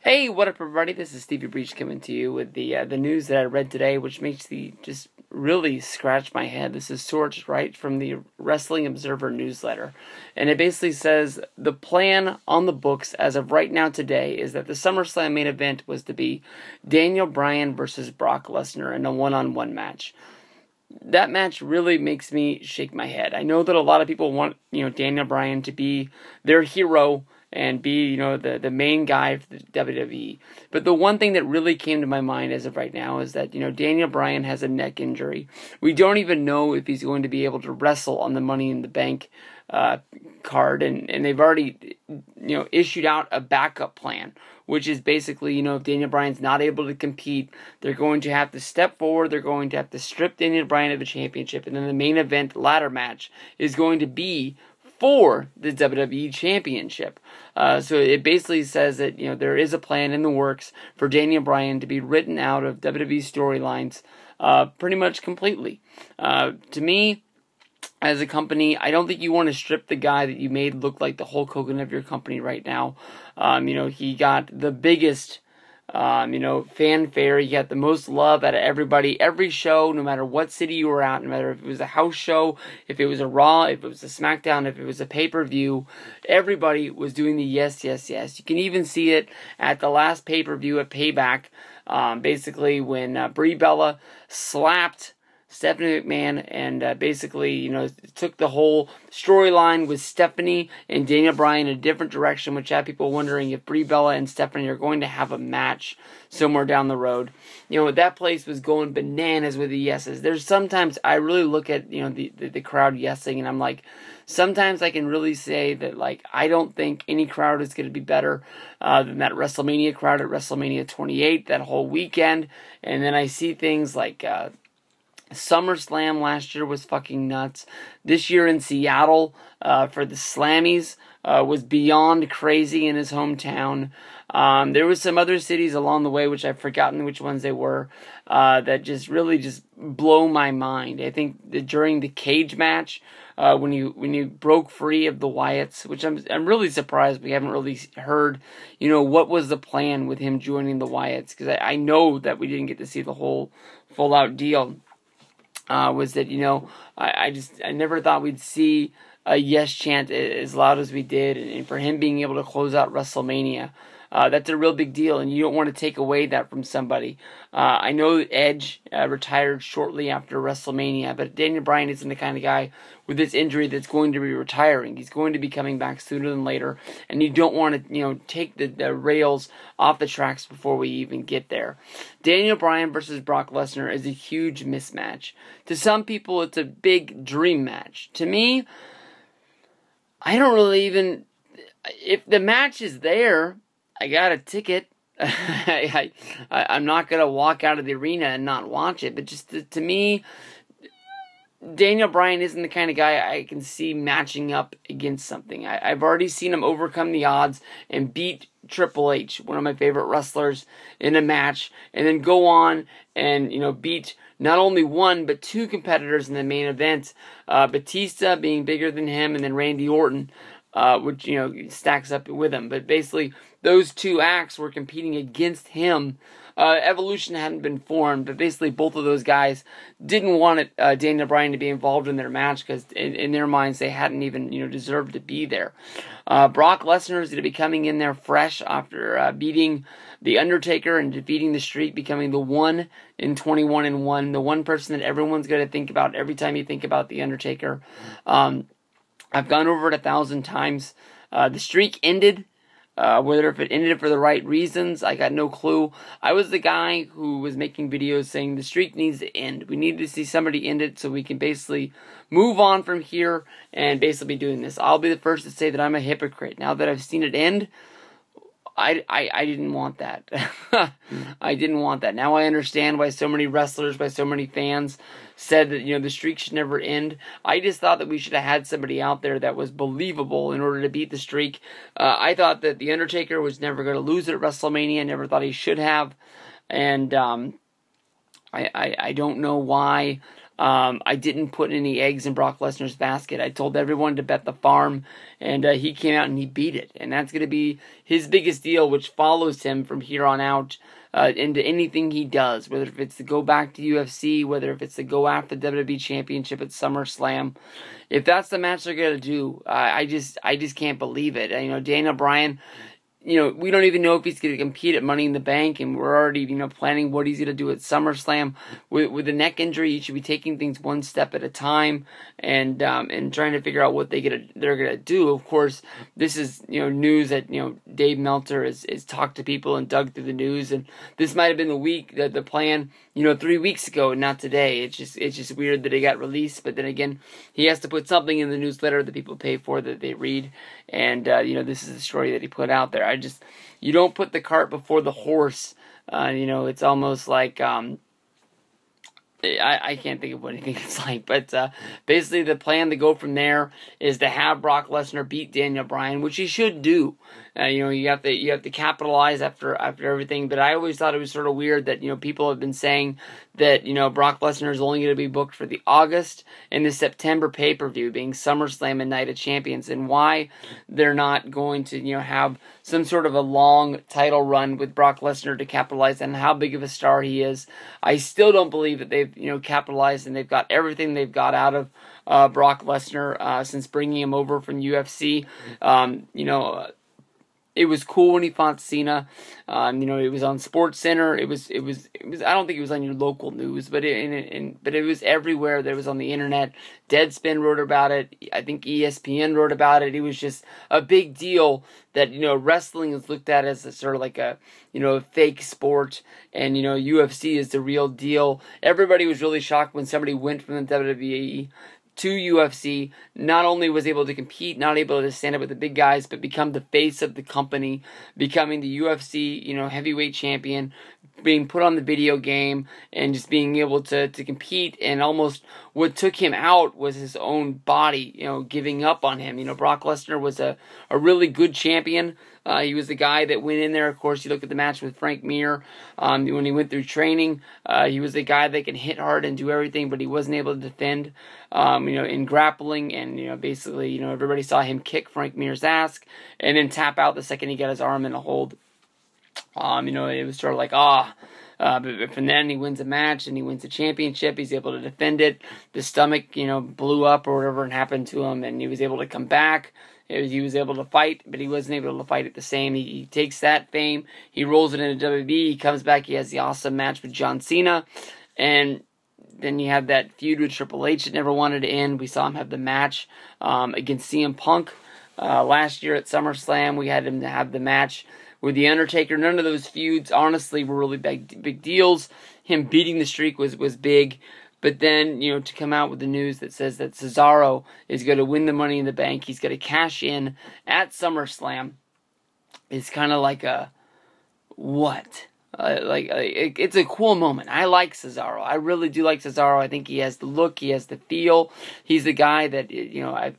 Hey, what up, everybody? This is Stevie Breach coming to you with the news that I read today, which makes the just really scratch my head. This is sourced right from the Wrestling Observer newsletter, and it basically says the plan on the books as of right now today is that the SummerSlam main event was to be Daniel Bryan versus Brock Lesnar in a one-on-one match. That match really makes me shake my head. I know that a lot of people want Daniel Bryan to be their hero and be, the main guy for the WWE. But the one thing that really came to my mind as of right now is that, Daniel Bryan has a neck injury. We don't even know if he's going to be able to wrestle on the Money in the Bank card, and they've already, issued out a backup plan, which is basically, if Daniel Bryan's not able to compete, they're going to have to step forward, they're going to have to strip Daniel Bryan of the championship, and then the main event ladder match is going to be for the WWE Championship. So it basically says that, there is a plan in the works for Daniel Bryan to be written out of WWE storylines pretty much completely. To me, as a company, I don't think you want to strip the guy that you made look like the Hulk Hogan of your company right now. He got the biggest fanfare. He got the most love out of everybody. Every show, no matter what city you were at, no matter if it was a house show, if it was a Raw, if it was a SmackDown, if it was a pay-per-view, everybody was doing the yes, yes, yes. You can even see it at the last pay-per-view at Payback, basically when Brie Bella slapped Stephanie McMahon and basically, took the whole storyline with Stephanie and Daniel Bryan in a different direction, which had people wondering if Brie Bella and Stephanie are going to have a match somewhere down the road. That place was going bananas with the yeses. There's sometimes I really look at, the crowd yesing, and I'm like, sometimes I can really say that, I don't think any crowd is going to be better than that WrestleMania crowd at WrestleMania 28, that whole weekend. And then I see things like SummerSlam last year was fucking nuts. This year in Seattle for the Slammies was beyond crazy in his hometown. There was some other cities along the way, which I've forgotten which ones they were, that just really just blow my mind. I think that during the cage match, when you broke free of the Wyatts, which I'm really surprised we haven't really heard, what was the plan with him joining the Wyatts, because I know that we didn't get to see the whole full out deal. Was that, I never thought we'd see a yes chant as loud as we did, and for him being able to close out WrestleMania, that's a real big deal, and you don't want to take away that from somebody. I know Edge retired shortly after WrestleMania, but Daniel Bryan isn't the kind of guy with this injury that's going to be retiring. He's going to be coming back sooner than later, and you don't want to, take the rails off the tracks before we even get there. Daniel Bryan versus Brock Lesnar is a huge mismatch. To some people, it's a big dream match. To me, I don't really even... If the match is there, I got a ticket. I'm not going to walk out of the arena and not watch it. But just to me, Daniel Bryan isn't the kind of guy I can see matching up against something. I've already seen him overcome the odds and beat Triple H, one of my favorite wrestlers, in a match, and then go on and, beat not only one, but two competitors in the main event. Batista being bigger than him, and then Randy Orton, which, stacks up with him. But basically, those two acts were competing against him. Evolution hadn't been formed, but basically both of those guys didn't want Daniel Bryan to be involved in their match because in their minds they hadn't even deserved to be there. Brock Lesnar is going to be coming in there fresh after beating The Undertaker and defeating The Streak, becoming the 1 in 21-1, the one person that everyone's going to think about every time you think about The Undertaker. I've gone over it 1,000 times. The Streak ended. Whether if it ended for the right reasons, I got no clue. I was the guy who was making videos saying the streak needs to end. We need to see somebody end it so we can basically move on from here and basically be doing this. I'll be the first to say that I'm a hypocrite. Now that I've seen it end, I didn't want that. I didn't want that. Now I understand why so many wrestlers, why so many fans said that, the streak should never end. I just thought that we should have had somebody out there that was believable in order to beat the streak. I thought that The Undertaker was never going to lose at WrestleMania. I never thought he should have. And I don't know why I didn't put any eggs in Brock Lesnar's basket. I told everyone to bet the farm, and he came out and he beat it. And that's going to be his biggest deal, which follows him from here on out into anything he does, whether if it's to go back to UFC, whether if it's to go after the WWE Championship at SummerSlam. If that's the match they're going to do, I just can't believe it. Daniel Bryan, we don't even know if he's going to compete at Money in the Bank, and we're already, planning what he's going to do at SummerSlam. With a neck injury, you should be taking things one step at a time and trying to figure out what they're going to do. Of course, this is, news that, Dave Meltzer has talked to people and dug through the news, and this might have been the plan, 3 weeks ago and not today. It's just weird that it got released, but then again, he has to put something in the newsletter that people pay for, that they read, and, this is the story that he put out there. You don't put the cart before the horse. It's almost like, I can't think of what anything it's like, but basically the plan to go from there is to have Brock Lesnar beat Daniel Bryan, which he should do. You have to capitalize after everything. But I always thought it was sort of weird that people have been saying that Brock Lesnar is only going to be booked for the August and the September pay-per-view, being SummerSlam and Night of Champions, and why they're not going to have some sort of a long title run with Brock Lesnar to capitalize on how big of a star he is. I still don't believe that they've capitalized and they've got everything they've got out of Brock Lesnar since bringing him over from UFC. It was cool when he fought Cena. It was on Sports Center. It was. I don't think it was on your local news, but it was everywhere. That was on the internet. Deadspin wrote about it. I think ESPN wrote about it. It was just a big deal that wrestling is looked at as a sort of like a fake sport, and UFC is the real deal. Everybody was really shocked when somebody went from the WWE to UFC, not only was able to compete, not able to stand up with the big guys, but become the face of the company, becoming the UFC, heavyweight champion, being put on the video game, and just being able to compete. And almost what took him out was his own body, giving up on him. Brock Lesnar was a really good champion. He was the guy that went in there. Of course, you look at the match with Frank Mir. When he went through training, he was the guy that can hit hard and do everything, but he wasn't able to defend, in grappling. And, basically, everybody saw him kick Frank Mir's ass and then tap out the second he got his arm in a hold. It was sort of like, but from then he wins a match and he wins the championship. He's able to defend it. The stomach, blew up or whatever happened to him, and he was able to come back. He was able to fight, but he wasn't able to fight it the same. He takes that fame, he rolls it into WWE, he comes back, he has the awesome match with John Cena, and then you have that feud with Triple H that never wanted to end. We saw him have the match against CM Punk last year at SummerSlam. We had him to have the match with The Undertaker. None of those feuds, honestly, were really big deals. Him beating the streak was big. But then, to come out with the news that says that Cesaro is going to win the Money in the Bank, he's going to cash in at SummerSlam, it's kind of like a, what? It's a cool moment. I like Cesaro. I really do like Cesaro. I think he has the look, he has the feel. He's the guy that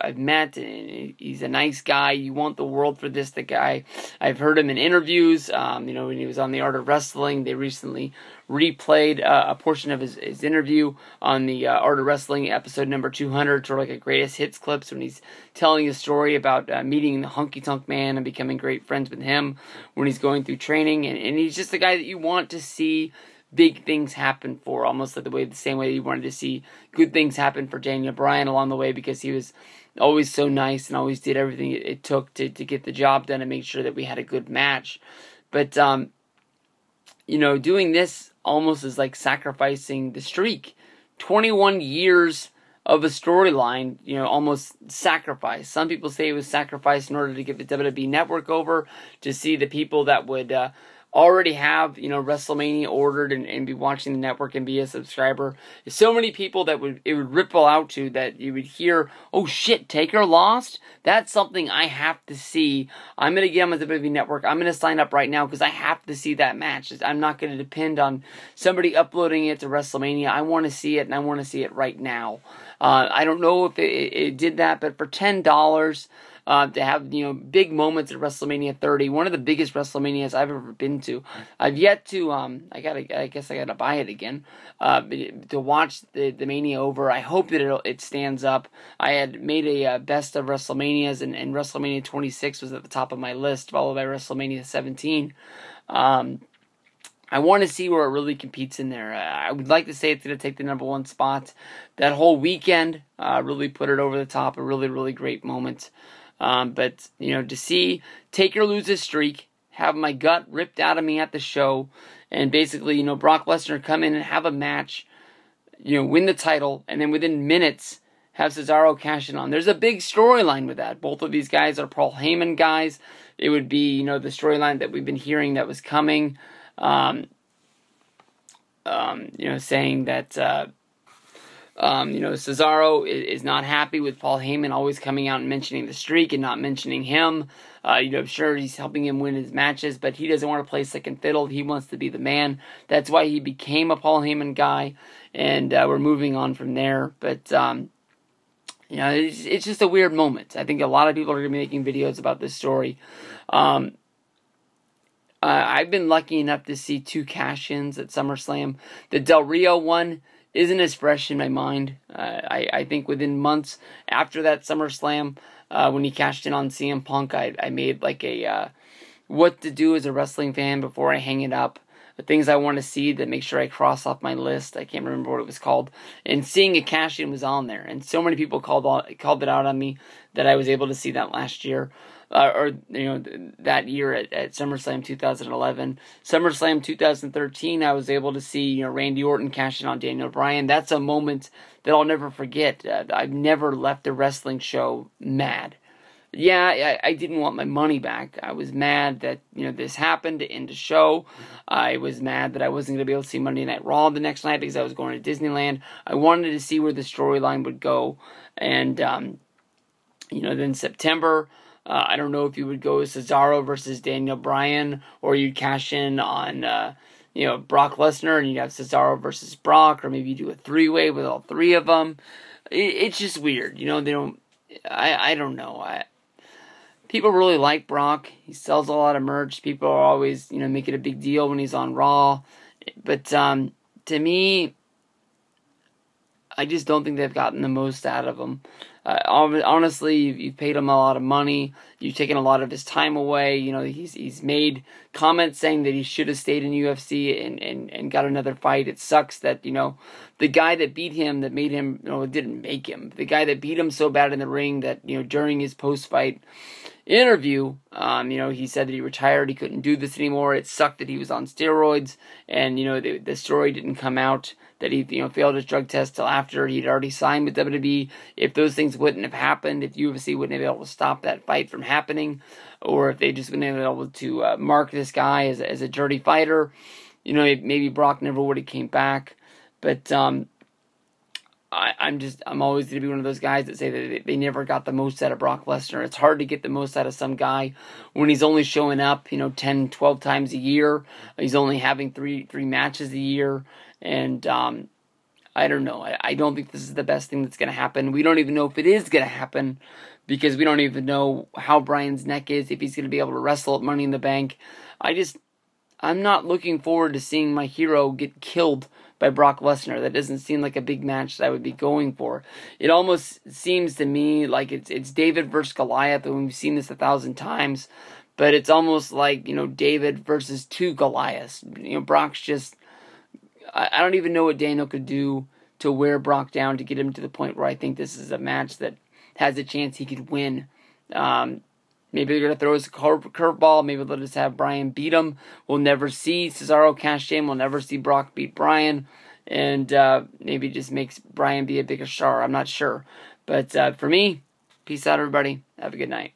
I've met, and he's a nice guy. You want the world for this. The guy, I've heard him in interviews. When he was on The Art of Wrestling, they recently replayed a portion of his interview on the Art of Wrestling episode number 200, sort of like a greatest hits clips, when he's telling his story about meeting the Honky Tonk Man and becoming great friends with him when he's going through training, and he's just the guy that you want to see big things happen for, almost like the same way you wanted to see good things happen for Daniel Bryan along the way, because he was always so nice and always did everything it took to get the job done and make sure that we had a good match. But doing this almost is like sacrificing the streak. 21 years of a storyline, almost sacrificed. Some people say it was sacrificed in order to get the WWE Network over, to see the people that would already have, WrestleMania ordered and be watching the network and be a subscriber. There's so many people that it would ripple out to, that you would hear, oh shit, Taker lost? That's something I have to see. I'm going to get on the WWE Network. I'm going to sign up right now because I have to see that match. I'm not going to depend on somebody uploading it to WrestleMania. I want to see it, and I want to see it right now. I don't know if it did that, but for $10, to have, big moments at WrestleMania 30, one of the biggest WrestleManias I've ever been to. I've yet to, I guess I gotta buy it again, to watch the Mania over. I hope that it stands up. I had made a best of WrestleManias, and WrestleMania 26 was at the top of my list, followed by WrestleMania 17. I want to see where it really competes in there. I would like to say it's going to take the number one spot. That whole weekend really put it over the top. A really, really great moment. But, to see Taker lose his streak, have my gut ripped out of me at the show, and basically, Brock Lesnar come in and have a match, win the title, and then within minutes have Cesaro cash in on. There's a big storyline with that. Both of these guys are Paul Heyman guys. It would be, the storyline that we've been hearing that was coming. Saying that, Cesaro is not happy with Paul Heyman always coming out and mentioning the streak and not mentioning him. Sure, he's helping him win his matches, but he doesn't want to play second fiddle. He wants to be the man. That's why he became a Paul Heyman guy, and we're moving on from there. But, it's just a weird moment. I think a lot of people are going to be making videos about this story. I've been lucky enough to see 2 cash-ins at SummerSlam. The Del Rio one isn't as fresh in my mind. I think within months after that SummerSlam, when he cashed in on CM Punk, I made like a what to do as a wrestling fan before I hang it up. The things I want to see that make sure I cross off my list. I can't remember what it was called. And seeing a cash-in was on there. And so many people called it out on me that I was able to see that last year. That year at SummerSlam 2011. SummerSlam 2013, I was able to see, Randy Orton cash in on Daniel Bryan. That's a moment that I'll never forget. I've never left a wrestling show mad. Yeah, I didn't want my money back. I was mad that, this happened to end the show. I was mad that I wasn't going to be able to see Monday Night Raw the next night because I was going to Disneyland. I wanted to see where the storyline would go. And, then September, I don't know if you would go Cesaro versus Daniel Bryan, or you'd cash in on, Brock Lesnar, and you'd have Cesaro versus Brock, or maybe you do a 3-way with all 3 of them. It's just weird, they don't, I don't know. People really like Brock. He sells a lot of merch. People are always, make it a big deal when he's on Raw. But to me, I just don't think they've gotten the most out of him. Honestly, you've paid him a lot of money. You've taken a lot of his time away. He's made comments saying that he should have stayed in UFC and got another fight. It sucks that, the guy that beat him, that made him, didn't make him. The guy that beat him so bad in the ring that, during his post-fight interview, he said that he retired, he couldn't do this anymore. It sucked that he was on steroids, and, the story didn't come out that he, failed his drug test till after he'd already signed with WWE. If those things wouldn't have happened, if UFC wouldn't have been able to stop that fight from happening, or if they just wouldn't have been able to mark this guy as a dirty fighter, maybe Brock never would have came back. But I'm always going to be one of those guys that say that they never got the most out of Brock Lesnar. It's hard to get the most out of some guy when he's only showing up, 10, 12 times a year. He's only having three matches a year. And I don't know. I don't think this is the best thing that's going to happen. We don't even know if it is going to happen because we don't even know how Bryan's neck is, if he's going to be able to wrestle at Money in the Bank. I'm not looking forward to seeing my hero get killed by Brock Lesnar. That doesn't seem like a big match that I would be going for. It almost seems to me like it's David versus Goliath, and we've seen this 1,000 times, but it's almost like, David versus 2 Goliaths. Brock's just, I don't even know what Daniel could do to wear Brock down to get him to the point where I think this is a match that has a chance he could win. Maybe they're going to throw us a curveball. Maybe they'll just have Bryan beat him. We'll never see Cesaro cash in. We'll never see Brock beat Bryan. And maybe it just makes Bryan be a bigger star. I'm not sure. But for me, peace out, everybody. Have a good night.